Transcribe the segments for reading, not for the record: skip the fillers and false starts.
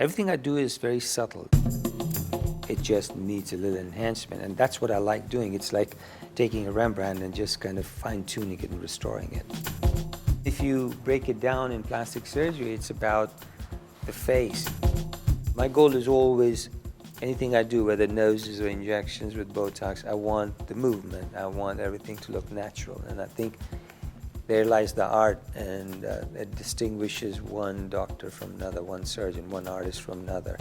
Everything I do is very subtle. It just needs a little enhancement, and that's what I like doing. It's like taking a Rembrandt and just kind of fine-tuning it and restoring it. If you break it down in plastic surgery, it's about the face. My goal is always, anything I do, whether noses or injections with Botox, I want the movement. I want everything to look natural, and I think there lies the art, and it distinguishes one doctor from another, one surgeon, one artist from another.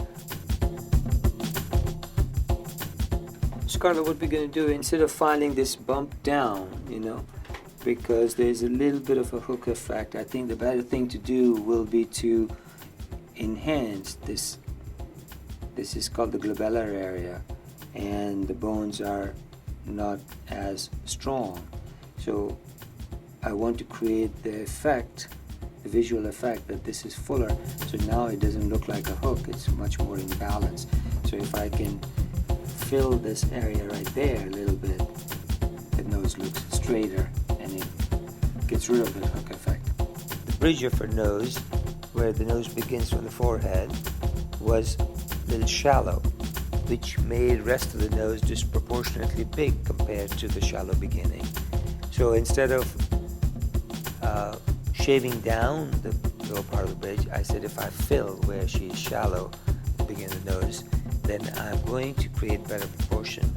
Scarlett, what we're going to do, instead of filing this bump down, because there's a little bit of a hook effect, I think the better thing to do will be to enhance this. This is called the glabellar area, and the bones are not as strong. So I want to create the effect, the visual effect, that this is fuller. So now it doesn't look like a hook, it's much more in balance. So if I can fill this area right there a little bit, the nose looks straighter and it gets rid of the hook effect. The bridge of her nose, where the nose begins from the forehead, was a little shallow, which made the rest of the nose disproportionately big compared to the shallow beginning. So instead of shaving down the lower part of the bridge, I said if I fill where she is shallow, the beginning of the nose, then I'm going to create better proportion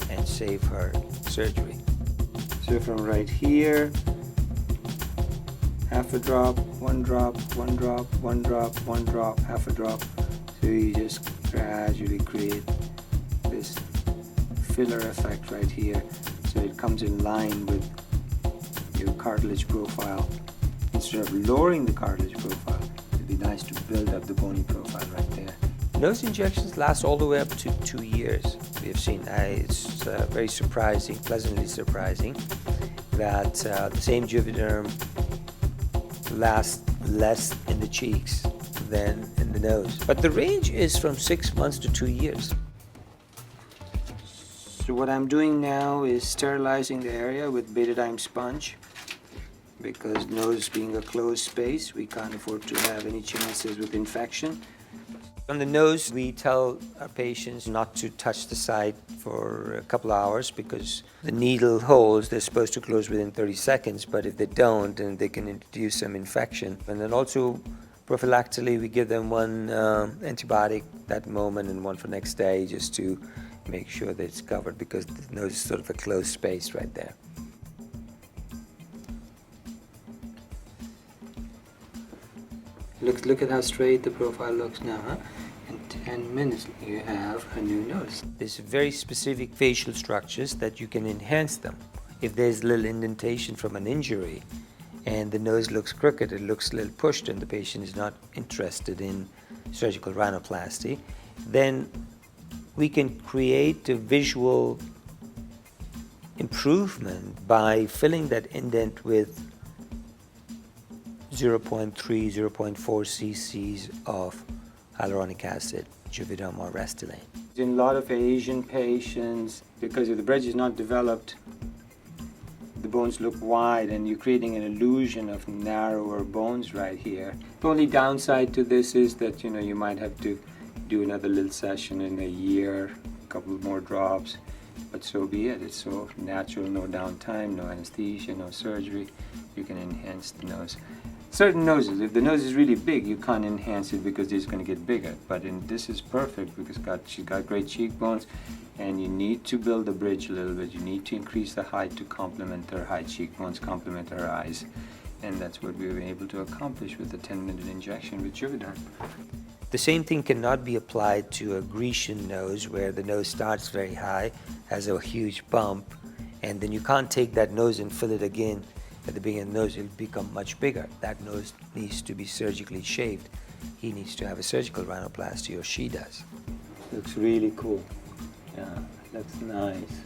and save her surgery. So from right here, half a drop, one drop, one drop, one drop, one drop, half a drop. So you just gradually create this filler effect right here, so it comes in line with your cartilage profile. Instead of lowering the cartilage profile, it'd be nice to build up the bony profile right there. Nose injections last all the way up to 2 years. We have seen, it's very surprising, pleasantly surprising, that the same Juvederm lasts less in the cheeks than in the nose. But the range is from 6 months to 2 years. So what I'm doing now is sterilizing the area with betadine sponge, because nose being a closed space, we can't afford to have any chances with infection. On the nose, we tell our patients not to touch the site for a couple of hours, because the needle holes, they're supposed to close within 30 seconds, but if they don't, then they can introduce some infection. And then also, prophylactically, we give them one antibiotic that moment and one for next day, just to make sure that it's covered, because the nose is sort of a closed space right there. Look at how straight the profile looks now, huh? In 10 minutes, you have a new nose. There's very specific facial structures that you can enhance them. If there's a little indentation from an injury and the nose looks crooked, it looks a little pushed, and the patient is not interested in surgical rhinoplasty, then we can create a visual improvement by filling that indent with 0.3, 0.4 cc's of hyaluronic acid, Juvederm or Restylane. In a lot of Asian patients, because if the bridge is not developed, the bones look wide and you're creating an illusion of narrower bones right here. The only downside to this is that you might have to do another little session in a year, a couple more drops, but so be it. It's so natural, no downtime, no anesthesia, no surgery. You can enhance the nose. Certain noses, if the nose is really big, you can't enhance it because it's going to get bigger. But this is perfect because she's got great cheekbones, and you need to build the bridge a little bit. You need to increase the height to complement her high cheekbones, complement her eyes. And that's what we were able to accomplish with the 10-minute injection with Juvederm. The same thing cannot be applied to a Grecian nose, where the nose starts very high, has a huge bump, and then you can't take that nose and fill it again. At the beginning of the nose, it'll become much bigger. That nose needs to be surgically shaved. He needs to have a surgical rhinoplasty, or she does. Looks really cool. Yeah, looks nice.